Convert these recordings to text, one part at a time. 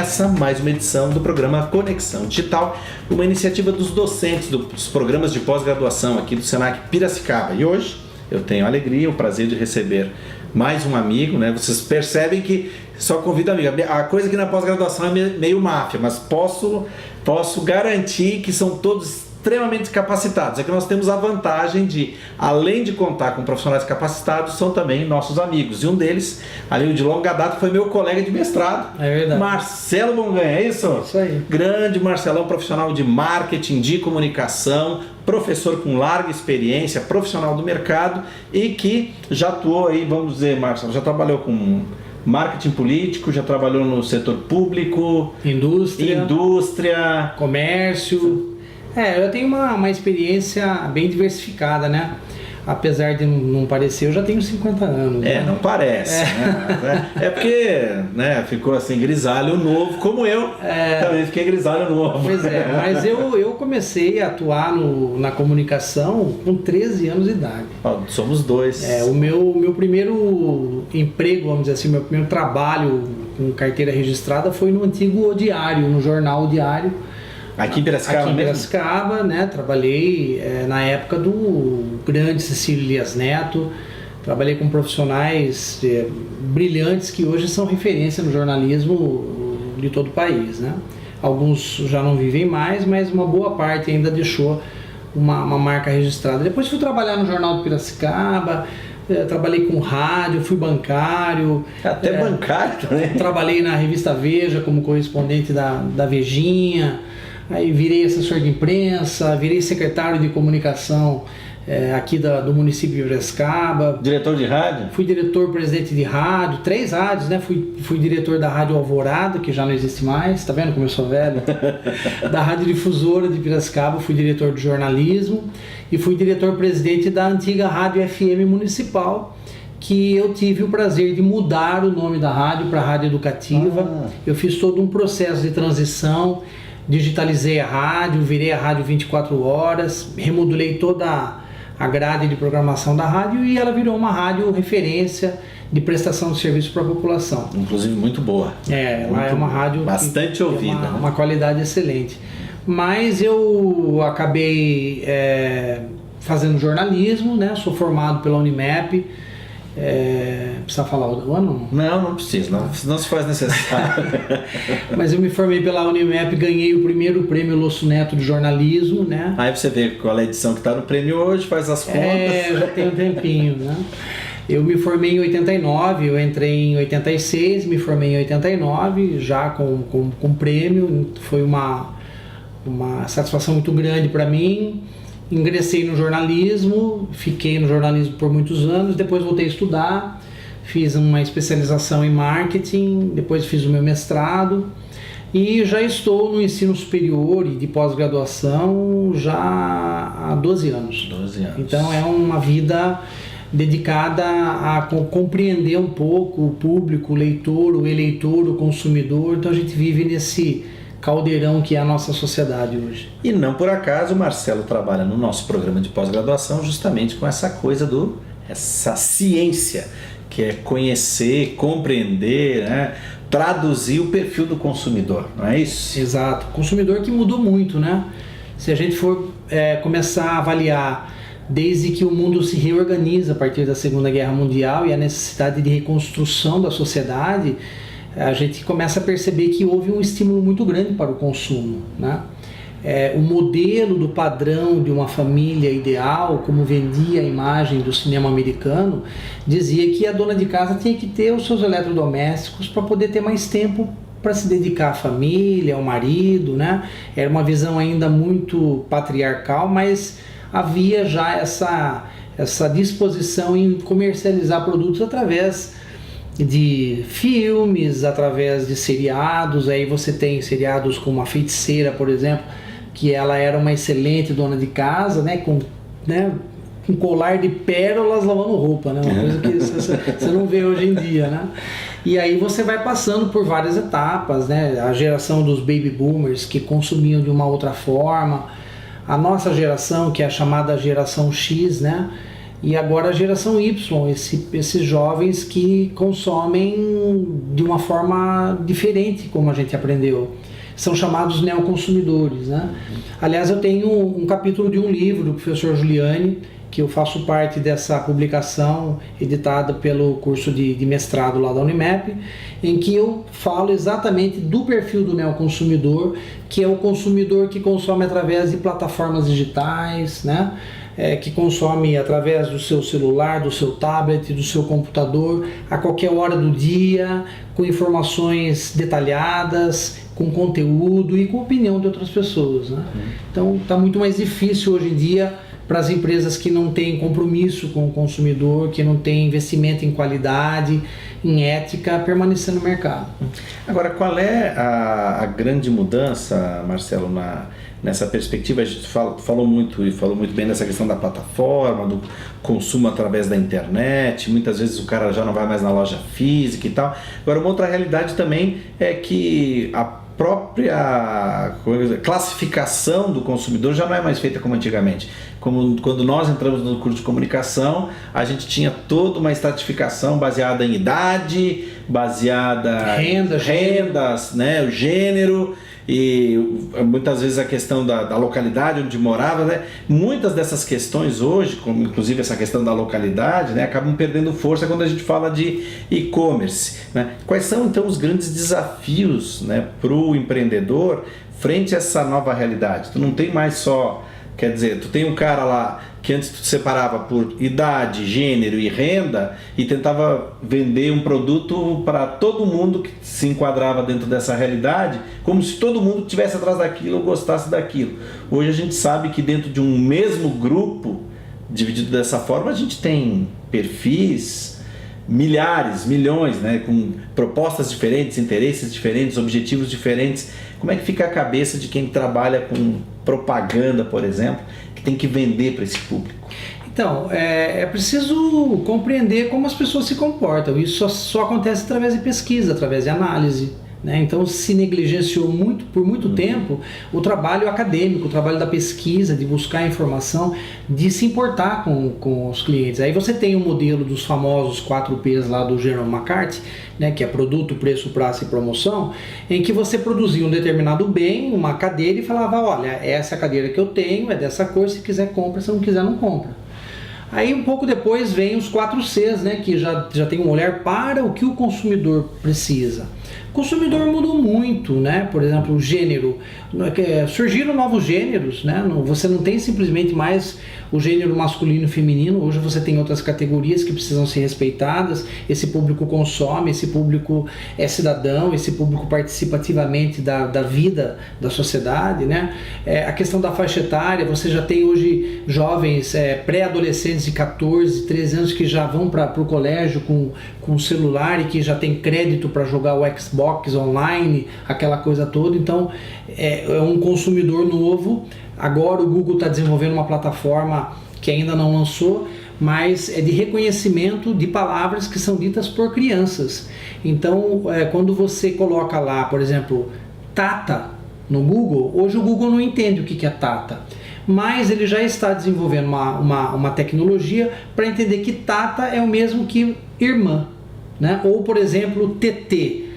Começa mais uma edição do programa Conexão Digital, uma iniciativa dos docentes dos programas de pós-graduação aqui do Senac Piracicaba. E hoje eu tenho a alegria, o prazer de receber mais um amigo, né? Vocês percebem que só convido amigo. A coisa aqui na pós-graduação é meio máfia, mas posso garantir que são todos extremamente capacitados. É que nós temos a vantagem de, além de contar com profissionais capacitados, são também nossos amigos. E um deles, amigo de longa data, foi meu colega de mestrado. É verdade. Marcelo Bonganha, é isso? Isso aí. Grande Marcelão, profissional de marketing, de comunicação, professor com larga experiência, profissional do mercado e que já atuou aí, vamos dizer, Marcelo, já trabalhou com marketing político, já trabalhou no setor público, indústria, comércio. Eu tenho uma experiência bem diversificada, né? Apesar de não parecer, eu já tenho 50 anos. Né? Não parece. Né? É porque, né, ficou assim, grisalho novo, como eu também fiquei grisalho novo. Pois é, mas eu comecei a atuar na comunicação com 13 anos de idade. Somos dois. O meu primeiro emprego, vamos dizer assim, meu primeiro trabalho com carteira registrada foi no antigo O Diário, no jornal O Diário. Aqui em Piracicaba mesmo? Aqui em Piracicaba, né? Trabalhei na época do grande Cecílio Elias Neto, trabalhei com profissionais brilhantes que hoje são referência no jornalismo de todo o país, né? Alguns já não vivem mais, mas uma boa parte ainda deixou uma marca registrada. Depois fui trabalhar no Jornal do Piracicaba, trabalhei com rádio, fui bancário. Até bancário também? Trabalhei na revista Veja como correspondente da Vejinha. Aí virei assessor de imprensa, virei secretário de comunicação aqui do município de Piracicaba. Diretor de rádio? Fui diretor-presidente de rádio, 3 rádios, né? Fui diretor da Rádio Alvorada, que já não existe mais, tá vendo como eu sou velho? Da Rádio Difusora de Piracicaba, fui diretor de jornalismo e fui diretor-presidente da antiga Rádio FM Municipal, que eu tive o prazer de mudar o nome da rádio para Rádio Educativa. Eu fiz todo um processo de transição, digitalizei a rádio, virei a rádio 24 horas, remodelei toda a grade de programação da rádio e ela virou uma rádio referência de prestação de serviço para a população. Inclusive muito boa. Ela é uma rádio bastante ouvida. Tem uma qualidade excelente. Mas eu acabei fazendo jornalismo, né? Sou formado pela Unimep. Precisa falar o ano? Não precisa, não se faz necessário. Mas eu me formei pela Unimep, ganhei o primeiro prêmio Losso Neto de jornalismo, né? Aí você vê qual é a edição que está no prêmio hoje, faz as contas. Já tem um tempinho, né? Eu me formei em 89, eu entrei em 86, me formei em 89, já com prêmio, foi uma satisfação muito grande para mim. Ingressei no jornalismo, fiquei no jornalismo por muitos anos, depois voltei a estudar, fiz uma especialização em marketing, depois fiz o meu mestrado e já estou no ensino superior e de pós-graduação já há 12 anos. 12 anos. Então é uma vida dedicada a compreender um pouco o público, o leitor, o eleitor, o consumidor. Então a gente vive nesse caldeirão que é a nossa sociedade hoje. E não por acaso o Marcelo trabalha no nosso programa de pós-graduação justamente com essa coisa essa ciência, que é conhecer, compreender, né? Traduzir o perfil do consumidor, não é isso? Exato, consumidor que mudou muito, né? Se a gente for começar a avaliar desde que o mundo se reorganiza a partir da Segunda Guerra Mundial e a necessidade de reconstrução da sociedade, a gente começa a perceber que houve um estímulo muito grande para o consumo, né? O modelo do padrão de uma família ideal, como vendia a imagem do cinema americano, dizia que a dona de casa tinha que ter os seus eletrodomésticos para poder ter mais tempo para se dedicar à família, ao marido, né? Era uma visão ainda muito patriarcal, mas havia já essa disposição em comercializar produtos através de filmes, através de seriados. Aí você tem seriados como A Feiticeira, por exemplo, que ela era uma excelente dona de casa, né, com colar de pérolas lavando roupa, né, uma coisa que você não vê hoje em dia, né? E aí você vai passando por várias etapas, né? A geração dos baby boomers que consumiam de uma outra forma, a nossa geração, que é a chamada geração X, né? e agora a geração Y, esses jovens que consomem de uma forma diferente, como a gente aprendeu. São chamados neoconsumidores, né? Aliás, eu tenho um capítulo de um livro do professor Giuliani, que eu faço parte dessa publicação editada pelo curso de mestrado lá da Unimap, em que eu falo exatamente do perfil do neoconsumidor, que é o consumidor que consome através de plataformas digitais, né? Que consome através do seu celular, do seu tablet, do seu computador, a qualquer hora do dia, com informações detalhadas, com conteúdo e com opinião de outras pessoas, né? Então está muito mais difícil hoje em dia para as empresas que não têm compromisso com o consumidor, que não têm investimento em qualidade, em ética, permanecer no mercado. Agora, qual é a grande mudança, Marcelo, nessa perspectiva? A gente falou muito bem dessa questão da plataforma, do consumo através da internet, muitas vezes o cara já não vai mais na loja física e tal. Agora, uma outra realidade também é que a própria classificação do consumidor já não é mais feita como antigamente. Como quando nós entramos no curso de comunicação, a gente tinha toda uma estratificação baseada em idade, baseada em rendas, né, o gênero, e muitas vezes a questão da localidade onde morava, né? Muitas dessas questões hoje, como inclusive essa questão da localidade, né, acabam perdendo força quando a gente fala de e-commerce, né? Quais são então os grandes desafios, né, para o empreendedor frente a essa nova realidade? Tu não tem mais só, quer dizer, tu tem um cara lá que antes tu separava por idade, gênero e renda e tentava vender um produto para todo mundo que se enquadrava dentro dessa realidade, como se todo mundo estivesse atrás daquilo ou gostasse daquilo. Hoje a gente sabe que dentro de um mesmo grupo, dividido dessa forma, a gente tem perfis, milhares, milhões, né, com propostas diferentes, interesses diferentes, objetivos diferentes. Como é que fica a cabeça de quem trabalha com propaganda, por exemplo, que tem que vender para esse público? Então, é preciso compreender como as pessoas se comportam. Isso só acontece através de pesquisa, através de análise, né? Então se negligenciou por muito tempo o trabalho acadêmico, o trabalho da pesquisa, de buscar informação, de se importar com os clientes. Aí você tem o modelo dos famosos 4Ps lá do Jerome McCarthy, né, que é produto, preço, prazo e promoção, em que você produzia um determinado bem, uma cadeira, e falava, olha, essa é a cadeira que eu tenho, é dessa cor, se quiser compra, se não quiser não compra. Aí um pouco depois vem os 4Cs, né, que já tem um olhar para o que o consumidor precisa. O consumidor mudou muito, né? Por exemplo, o gênero. Surgiram novos gêneros, né? Você não tem simplesmente mais o gênero masculino e feminino. Hoje você tem outras categorias que precisam ser respeitadas. Esse público consome, esse público é cidadão, esse público participa ativamente da vida da sociedade, né? A questão da faixa etária, você já tem hoje jovens pré-adolescentes de 14, 13 anos que já vão para o colégio com celular e que já tem crédito para jogar o Xbox online, aquela coisa toda. Então é um consumidor novo. Agora o Google está desenvolvendo uma plataforma que ainda não lançou, mas é de reconhecimento de palavras que são ditas por crianças. Então quando você coloca lá, por exemplo, Tata no Google, hoje o Google não entende o que é Tata, mas ele já está desenvolvendo uma tecnologia para entender que Tata é o mesmo que irmã, né? Ou por exemplo TT,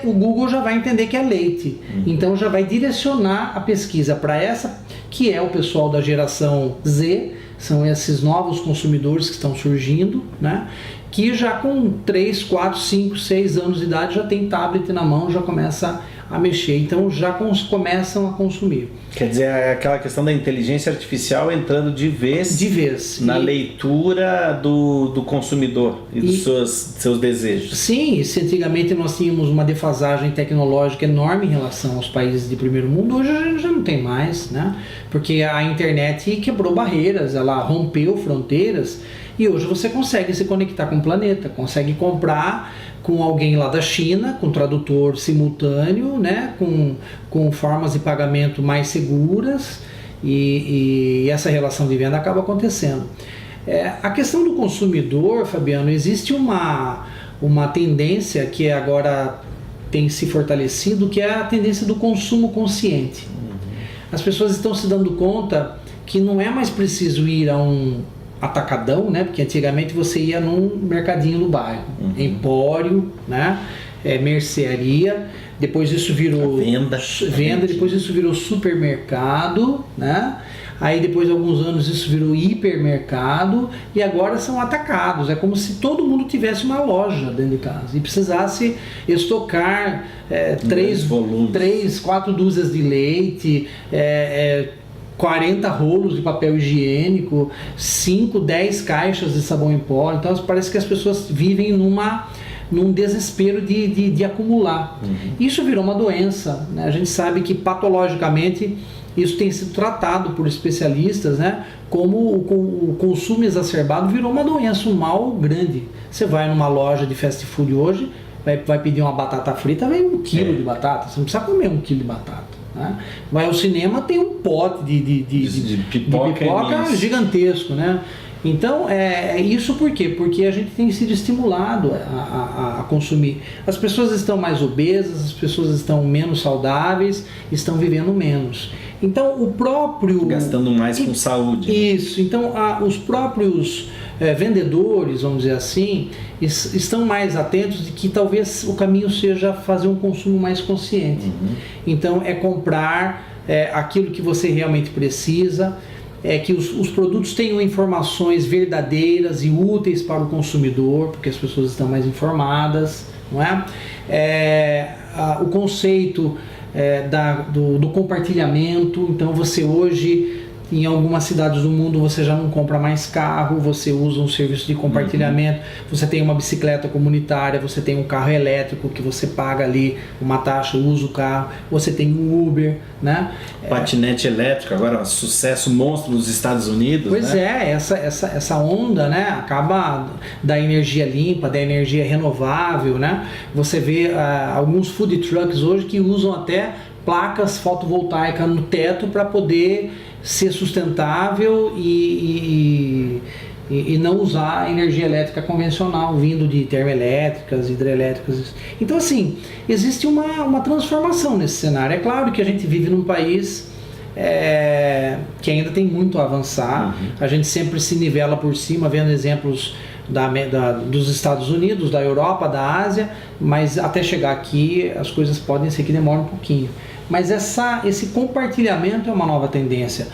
o Google já vai entender que é leite, então já vai direcionar a pesquisa para essa, que é o pessoal da geração Z, são esses novos consumidores que estão surgindo, né? Que já com 3, 4, 5, 6 anos de idade já tem tablet na mão, já começa a mexer, então já começam a consumir. Quer dizer, é aquela questão da inteligência artificial entrando de vez na leitura do consumidor e dos seus desejos. Sim, se antigamente nós tínhamos uma defasagem tecnológica enorme em relação aos países de primeiro mundo, hoje a gente já não tem mais, né? Porque a internet quebrou barreiras, ela rompeu fronteiras e hoje você consegue se conectar com o planeta, consegue comprar com alguém lá da China, com tradutor simultâneo, né? com formas de pagamento mais seguras e essa relação de venda acaba acontecendo. A questão do consumidor, Fabiano, existe uma tendência que agora tem se fortalecido, que é a tendência do consumo consciente. As pessoas estão se dando conta que não é mais preciso ir a atacadão, né? Porque antigamente você ia num mercadinho no bairro, empório, né? Mercearia, depois isso virou venda, depois isso virou supermercado, né? Aí depois de alguns anos isso virou hipermercado e agora são atacados. É como se todo mundo tivesse uma loja dentro de casa e precisasse estocar 4 dúzias de leite, 40 rolos de papel higiênico, 5, 10 caixas de sabão em pó. Então parece que as pessoas vivem num desespero de acumular. Isso virou uma doença, né? A gente sabe que patologicamente isso tem sido tratado por especialistas, né? Como o consumo exacerbado virou uma doença, um mal grande. Você vai numa loja de fast food hoje, vai pedir uma batata frita, vem 1 quilo de batata, você não precisa comer 1 quilo de batata. Né? Vai ao cinema, tem um pote de pipoca gigantesco, né? Então, isso por quê? Porque a gente tem sido estimulado a consumir. As pessoas estão mais obesas, as pessoas estão menos saudáveis, estão vivendo menos. Então, o próprio... Gastando mais com saúde. Isso. Então, os próprios vendedores, vamos dizer assim, estão mais atentos de que talvez o caminho seja fazer um consumo mais consciente. Então, é comprar aquilo que você realmente precisa, que os produtos tenham informações verdadeiras e úteis para o consumidor, porque as pessoas estão mais informadas, não é? O conceito do compartilhamento. Então você hoje, em algumas cidades do mundo, você já não compra mais carro, você usa um serviço de compartilhamento, você tem uma bicicleta comunitária, você tem um carro elétrico que você paga ali uma taxa, usa o carro, você tem um Uber, né? Patinete elétrico, agora um sucesso monstro nos Estados Unidos. Pois né? Essa onda, né? Acaba da energia limpa, da energia renovável, né? Você vê alguns food trucks hoje que usam até placas fotovoltaicas no teto para poder ser sustentável e não usar energia elétrica convencional vindo de termoelétricas, hidrelétricas. Então assim, existe uma transformação nesse cenário. É claro que a gente vive num país que ainda tem muito a avançar. A gente sempre se nivela por cima, vendo exemplos dos Estados Unidos, da Europa, da Ásia, mas até chegar aqui as coisas podem ser que demorem um pouquinho. Mas esse compartilhamento é uma nova tendência.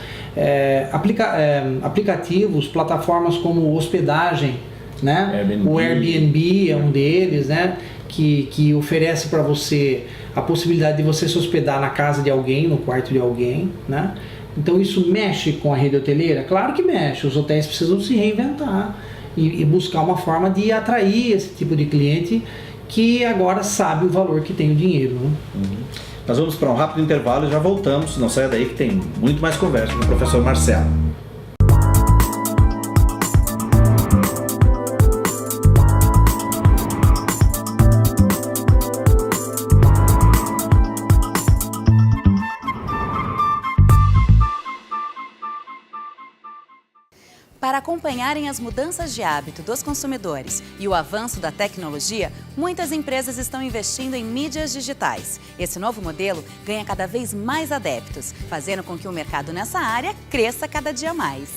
Aplicativos, plataformas como hospedagem, né? O Airbnb é um deles, né? Que oferece para você a possibilidade de você se hospedar na casa de alguém, no quarto de alguém, né? Então isso mexe com a rede hoteleira? Claro que mexe. Os hotéis precisam se reinventar e buscar uma forma de atrair esse tipo de cliente que agora sabe o valor que tem o dinheiro, né? Nós vamos para um rápido intervalo e já voltamos. Não saia daí que tem muito mais conversa com o professor Marcelo. Para acompanharem as mudanças de hábito dos consumidores e o avanço da tecnologia, muitas empresas estão investindo em mídias digitais. Esse novo modelo ganha cada vez mais adeptos, fazendo com que o mercado nessa área cresça cada dia mais.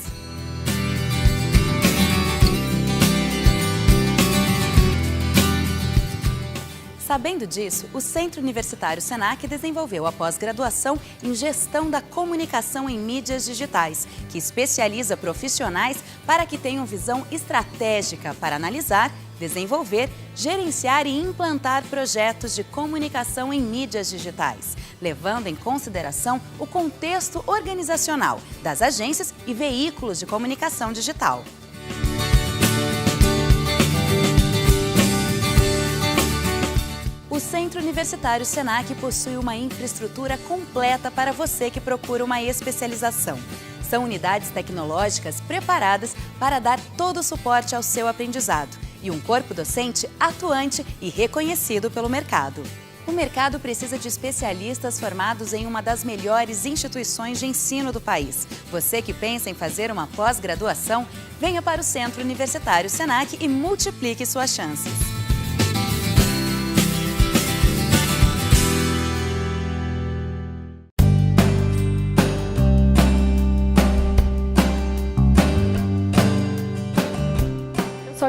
Sabendo disso, o Centro Universitário Senac desenvolveu a pós-graduação em Gestão da Comunicação em Mídias Digitais, que especializa profissionais para que tenham visão estratégica para analisar, desenvolver, gerenciar e implantar projetos de comunicação em mídias digitais, levando em consideração o contexto organizacional das agências e veículos de comunicação digital. O Centro Universitário Senac possui uma infraestrutura completa para você que procura uma especialização. São unidades tecnológicas preparadas para dar todo o suporte ao seu aprendizado e um corpo docente atuante e reconhecido pelo mercado. O mercado precisa de especialistas formados em uma das melhores instituições de ensino do país. Você que pensa em fazer uma pós-graduação, venha para o Centro Universitário Senac e multiplique suas chances.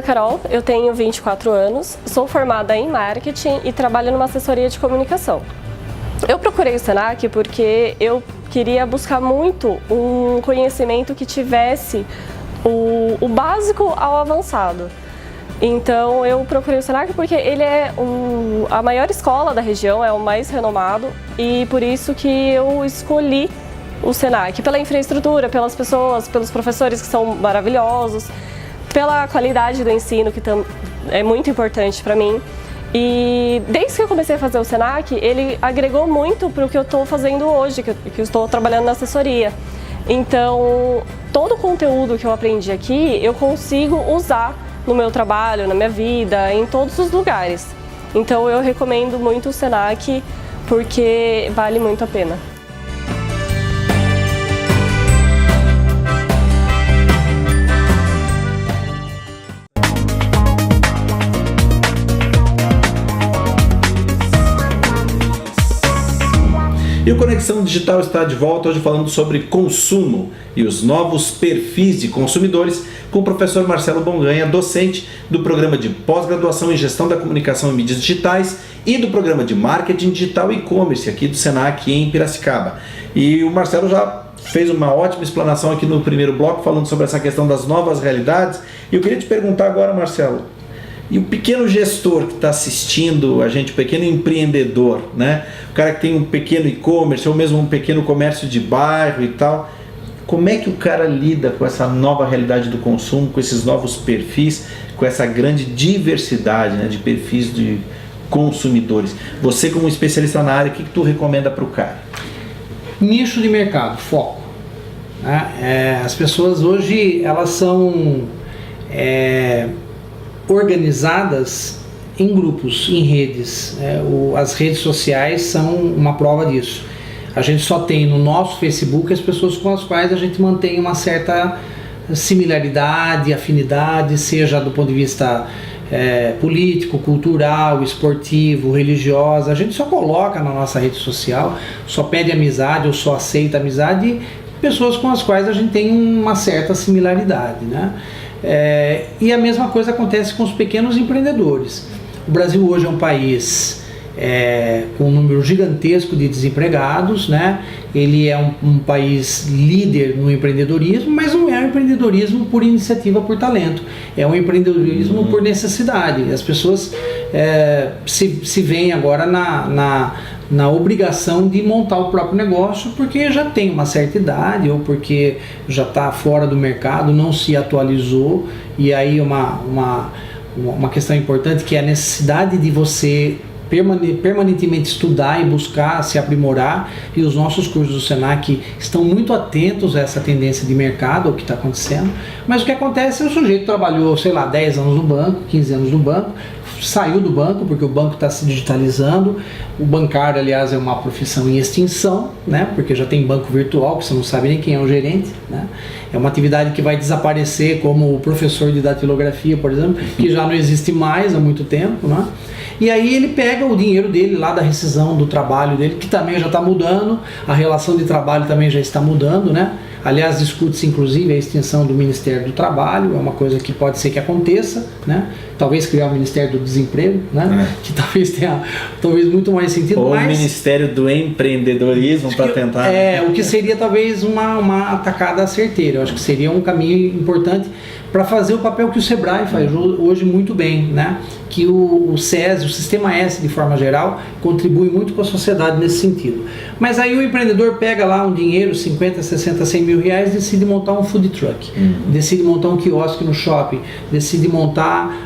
a Carol, eu tenho 24 anos, sou formada em marketing e trabalho numa assessoria de comunicação. Eu procurei o Senac porque eu queria buscar muito um conhecimento que tivesse o básico ao avançado. Então eu procurei o Senac porque ele é a maior escola da região, é o mais renomado, e por isso que eu escolhi o Senac, pela infraestrutura, pelas pessoas, pelos professores que são maravilhosos, pela qualidade do ensino, que é muito importante para mim. E desde que eu comecei a fazer o Senac, ele agregou muito para o que eu estou fazendo hoje, que eu estou trabalhando na assessoria. Então, todo o conteúdo que eu aprendi aqui, eu consigo usar no meu trabalho, na minha vida, em todos os lugares. Então, eu recomendo muito o Senac porque vale muito a pena. E o Conexão Digital está de volta hoje falando sobre consumo e os novos perfis de consumidores com o professor Marcelo Bonganha, docente do programa de pós-graduação em Gestão da Comunicação e Mídias Digitais e do programa de Marketing Digital e E-Commerce aqui do Senac em Piracicaba. E o Marcelo já fez uma ótima explanação aqui no primeiro bloco falando sobre essa questão das novas realidades. E eu queria te perguntar agora, Marcelo, e o pequeno gestor que está assistindo a gente, o pequeno empreendedor, né? O cara que tem um pequeno e-commerce ou mesmo um pequeno comércio de bairro e tal, como é que o cara lida com essa nova realidade do consumo, com esses novos perfis, com essa grande diversidade, né, de perfis de consumidores? Você, como especialista na área, o que tu recomenda para o cara? Nicho de mercado, foco. As pessoas hoje, elas são organizadas em grupos, em redes. As redes sociais são uma prova disso. A gente só tem no nosso Facebook as pessoas com as quais a gente mantém uma certa similaridade, afinidade, seja do ponto de vista político, cultural, esportivo, religiosa. A gente só coloca na nossa rede social, só pede amizade ou só aceita amizade pessoas com as quais a gente tem uma certa similaridade, né? E a mesma coisa acontece com os pequenos empreendedores. O Brasil hoje é um país com um número gigantesco de desempregados, né? Ele é um país líder no empreendedorismo, mas não é um empreendedorismo por iniciativa, por talento. É um empreendedorismo por necessidade. As pessoas se veem agora na obrigação de montar o próprio negócio porque já tem uma certa idade ou porque já está fora do mercado, não se atualizou. E aí uma questão importante, que é a necessidade de você permanentemente estudar e buscar se aprimorar, e os nossos cursos do Senac estão muito atentos a essa tendência de mercado, ao que está acontecendo. Mas o que acontece é o sujeito trabalhou, 10 anos no banco, 15 anos no banco, saiu do banco porque o banco está se digitalizando. O bancário, aliás, é uma profissão em extinção, né? Porque já tem banco virtual, que você não sabe nem quem é o gerente, né? É uma atividade que vai desaparecer, como o professor de datilografia, por exemplo, que já não existe mais há muito tempo, né? E aí ele pega o dinheiro dele lá da rescisão do trabalho dele, que também já está mudando, a relação de trabalho também já está mudando, né? Aliás, discute-se inclusive a extinção do Ministério do Trabalho, é uma coisa que pode ser que aconteça, né? Talvez criar o Ministério do Desemprego, né? Que talvez tenha muito mais sentido. Ou o Ministério do Empreendedorismo para tentar... o que seria talvez uma atacada certeira. Eu acho que seria um caminho importante para fazer o papel que o Sebrae faz hoje muito bem, né? Que o SESI, o Sistema S de forma geral, contribui muito com a sociedade nesse sentido. Mas aí o empreendedor pega lá um dinheiro, 50, 60, 100 mil reais, decide montar um food truck, decide montar um quiosque no shopping, decide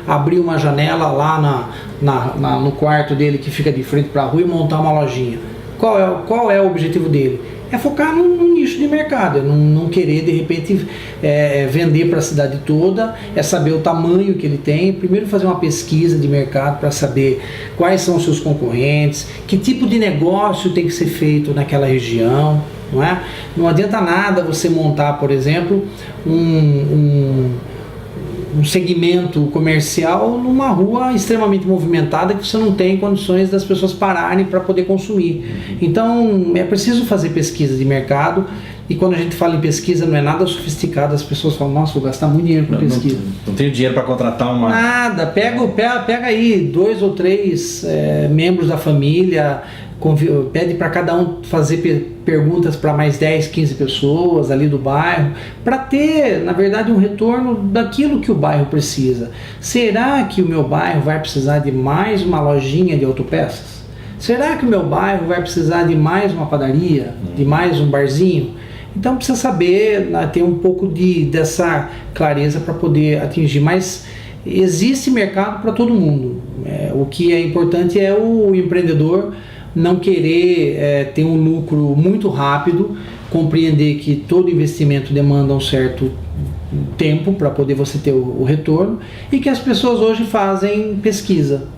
abrir uma janela lá no quarto dele que fica de frente para a rua e montar uma lojinha. Qual é o objetivo dele? É focar num nicho de mercado, é não querer de repente vender para a cidade toda, é saber o tamanho que ele tem, primeiro fazer uma pesquisa de mercado para saber quais são os seus concorrentes, que tipo de negócio tem que ser feito naquela região, não é? Não adianta nada você montar, por exemplo, um segmento comercial numa rua extremamente movimentada que você não tem condições das pessoas pararem para poder consumir. Então é preciso fazer pesquisa de mercado, E quando a gente fala em pesquisa, não é nada sofisticado, as pessoas falam, nossa, vou gastar muito dinheiro com pesquisa. Não tenho dinheiro para contratar uma... Nada, pega aí 2 ou 3 membros da família, pede para cada um fazer perguntas para mais 10, 15 pessoas ali do bairro, para ter, na verdade, um retorno daquilo que o bairro precisa. Será que o meu bairro vai precisar de mais uma lojinha de autopeças? Será que o meu bairro vai precisar de mais uma padaria, de mais um barzinho? Então precisa saber, ter um pouco dessa clareza para poder atingir, mas existe mercado para todo mundo. O que é importante é o empreendedor não querer ter um lucro muito rápido, compreender que todo investimento demanda um certo tempo para poder você ter o retorno, e que as pessoas hoje fazem pesquisa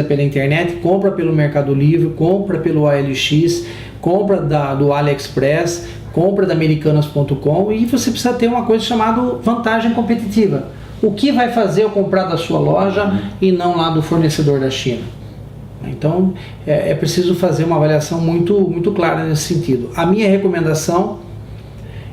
pela internet, compra pelo Mercado Livre, compra pelo OLX, compra do AliExpress, compra da Americanas.com, e você precisa ter uma coisa chamada vantagem competitiva. O que vai fazer eu comprar da sua loja e não lá do fornecedor da China? Então é preciso fazer uma avaliação muito, muito clara nesse sentido. A minha recomendação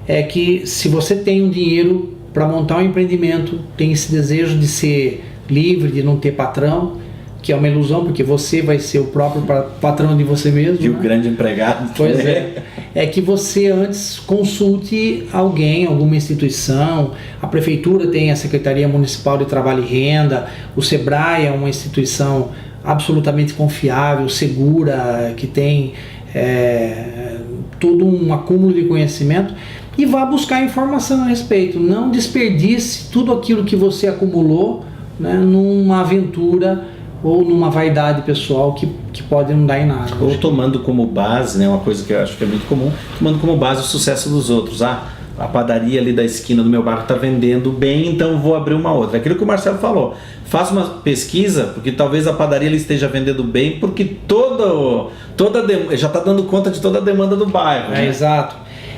é que, se você tem um dinheiro para montar um empreendimento, tem esse desejo de ser livre, de não ter patrão, que é uma ilusão, porque você vai ser o próprio patrão de você mesmo. E o grande empregado. Pois é. É que você antes consulte alguém, alguma instituição. A prefeitura tem a Secretaria Municipal de Trabalho e Renda, o Sebrae é uma instituição absolutamente confiável, segura, que tem todo um acúmulo de conhecimento, e vá buscar informação a respeito. Não desperdice tudo aquilo que você acumulou, né, numa aventura ou numa vaidade pessoal que pode não dar em nada. Ou tomando como base, né, uma coisa que eu acho que é muito comum, tomando como base o sucesso dos outros. A padaria ali da esquina do meu bairro está vendendo bem, então vou abrir uma outra. Aquilo que o Marcelo falou, faça uma pesquisa, porque talvez a padaria ele esteja vendendo bem, porque já está dando conta de toda a demanda do bairro. Né? Exato.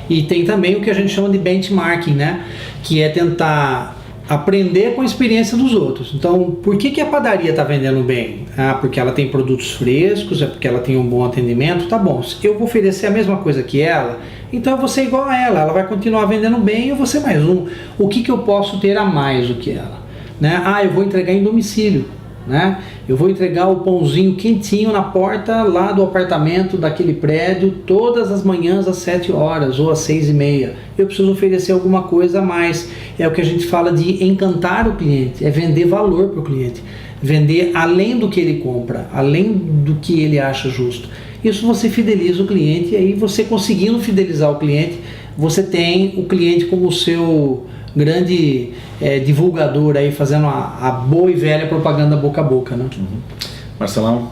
E tem também o que a gente chama de benchmarking, né, que é tentar aprender com a experiência dos outros. Então, por que a padaria está vendendo bem? Porque ela tem produtos frescos, é porque ela tem um bom atendimento. Tá bom, se eu vou oferecer a mesma coisa que ela, então eu vou ser igual a ela vai continuar vendendo bem e eu vou ser mais um. O que eu posso ter a mais do que ela? Né? Eu vou entregar em domicílio. Né? Eu vou entregar o pãozinho quentinho na porta lá do apartamento daquele prédio todas as manhãs às 7 horas ou às 6:30. Eu preciso oferecer alguma coisa a mais. É o que a gente fala de encantar o cliente, é vender valor para o cliente, vender além do que ele compra, além do que ele acha justo. Isso você fideliza o cliente, e aí você conseguindo fidelizar o cliente, você tem o cliente como o seu grande divulgador aí, fazendo a boa e velha propaganda boca a boca, né? Marcelão,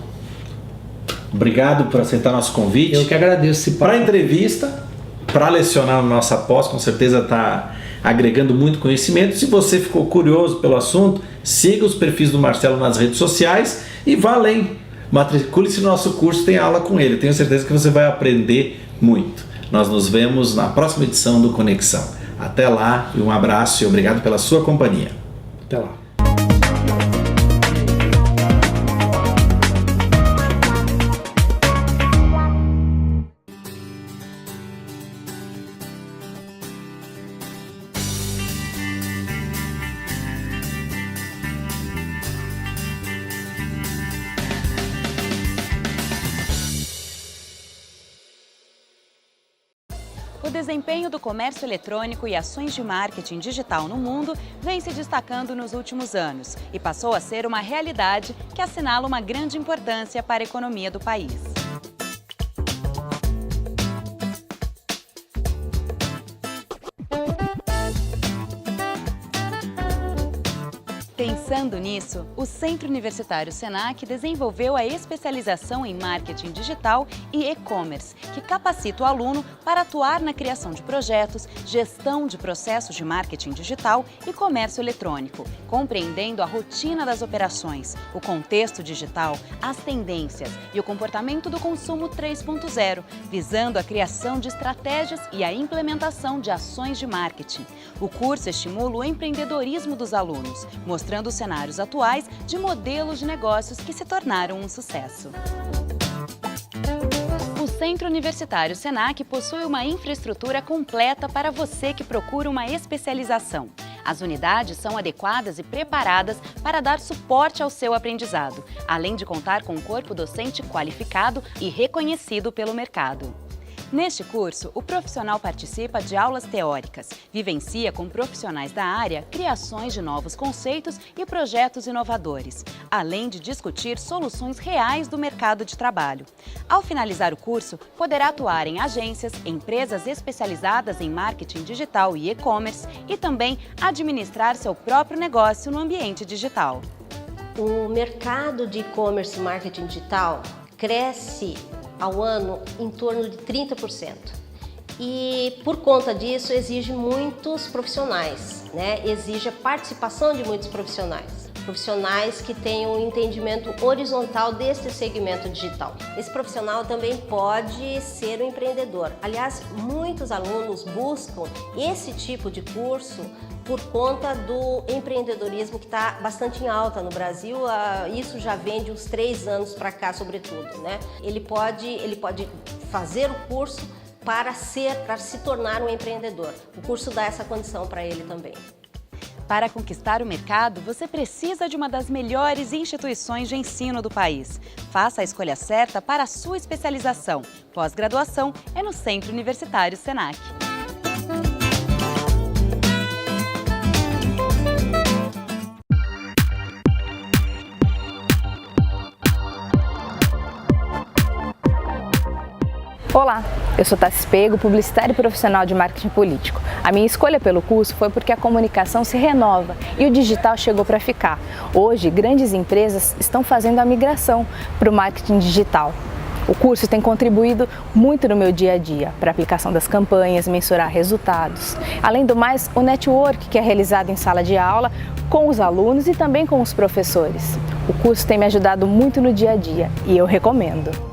obrigado por aceitar nosso convite. Eu que agradeço esse papo. Para a entrevista, para lecionar na nossa pós, com certeza está agregando muito conhecimento. Se você ficou curioso pelo assunto, siga os perfis do Marcelo nas redes sociais e vá além. Matricule-se no nosso curso, tem aula com ele. Tenho certeza que você vai aprender muito. Nós nos vemos na próxima edição do Conexão. Até lá, e um abraço e obrigado pela sua companhia. Até lá. O desempenho do comércio eletrônico e ações de marketing digital no mundo vem se destacando nos últimos anos e passou a ser uma realidade que assinala uma grande importância para a economia do país. Pensando nisso, o Centro Universitário Senac desenvolveu a especialização em marketing digital e e-commerce, que capacita o aluno para atuar na criação de projetos, gestão de processos de marketing digital e comércio eletrônico, compreendendo a rotina das operações, o contexto digital, as tendências e o comportamento do consumo 3.0, visando a criação de estratégias e a implementação de ações de marketing. O curso estimula o empreendedorismo dos alunos, mostrando os cenários atuais de modelos de negócios que se tornaram um sucesso. O Centro Universitário Senac possui uma infraestrutura completa para você que procura uma especialização. As unidades são adequadas e preparadas para dar suporte ao seu aprendizado, além de contar com um corpo docente qualificado e reconhecido pelo mercado. Neste curso, o profissional participa de aulas teóricas, vivencia com profissionais da área criações de novos conceitos e projetos inovadores, além de discutir soluções reais do mercado de trabalho. Ao finalizar o curso, poderá atuar em agências, empresas especializadas em marketing digital e e-commerce e também administrar seu próprio negócio no ambiente digital. O mercado de e-commerce e marketing digital cresce ao ano em torno de 30%. E por conta disso exige muitos profissionais, né? Exige a participação de muitos profissionais que tenham um entendimento horizontal deste segmento digital. Esse profissional também pode ser um empreendedor. Aliás, muitos alunos buscam esse tipo de curso por conta do empreendedorismo que está bastante em alta no Brasil. Isso já vem de uns 3 anos para cá, sobretudo, né? Ele pode fazer o curso para se tornar um empreendedor. O curso dá essa condição para ele também. Para conquistar o mercado, você precisa de uma das melhores instituições de ensino do país. Faça a escolha certa para a sua especialização. Pós-graduação é no Centro Universitário Senac. Olá, eu sou Tassi Pego, publicitária e profissional de marketing político. A minha escolha pelo curso foi porque a comunicação se renova e o digital chegou para ficar. Hoje, grandes empresas estão fazendo a migração para o marketing digital. O curso tem contribuído muito no meu dia a dia, para a aplicação das campanhas, mensurar resultados. Além do mais, o network que é realizado em sala de aula com os alunos e também com os professores. O curso tem me ajudado muito no dia a dia e eu recomendo.